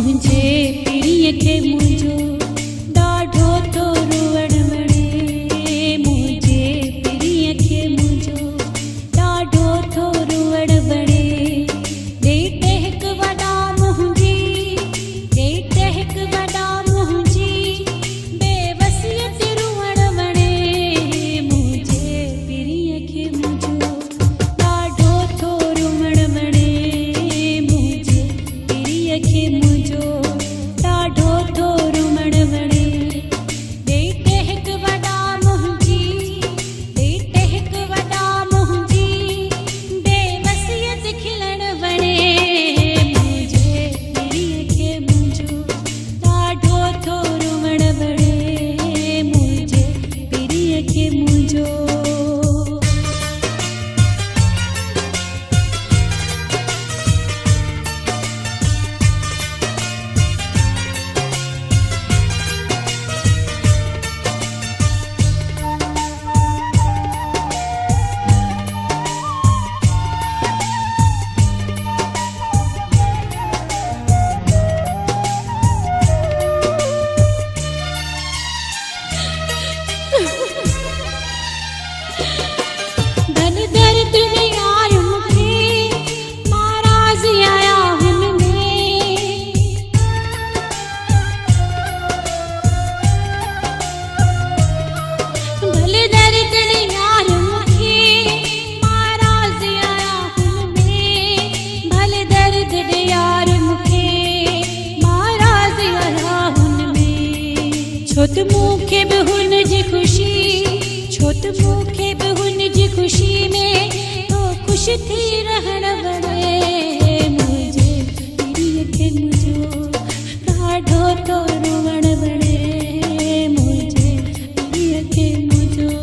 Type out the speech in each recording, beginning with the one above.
मुझे प्रिय खे मुझो ॾाढो थो रुअण वणे मुझे प्रिय खे मुझो ॾाढो थो रुअण वणे ॾेट हिकु वॾा मुंहिंजी ॾेट हिकु वॾा मुंहिंजी बेवसियत रुअण वणे मुझे प्रिय खे मुझो ॾाढो थो रुअण वणे मुझे प्रिय खे मुझो ॾाढो थो रुअण वणे ॾेट हिकु वॾा मुंहिंजी ॾेट हिकु वॾा मुंहिंजी बेवसियत खिलण वणे मुझे प्रिय खे मुझो ॾाढो थो रुअण वणे मुझे प्रिय खे मुझो धन दर्द ने यार मुखे नाराज आया हुनमें भले दर्द ने यार मुखे नाराज आया हुनमें भले दर्द ने यार मुखे नाराज आया हुनमें छो त मूंखे बि हुन जी ख़ुशी छो त मूंखे बि हुन जी ख़ुशी में तो ख़ुशि थी रहण वणे मुझे प्रिय खे मुझो ॾाढो थो रुअण वणे मुझे प्रिय खे मुझो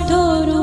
थोरो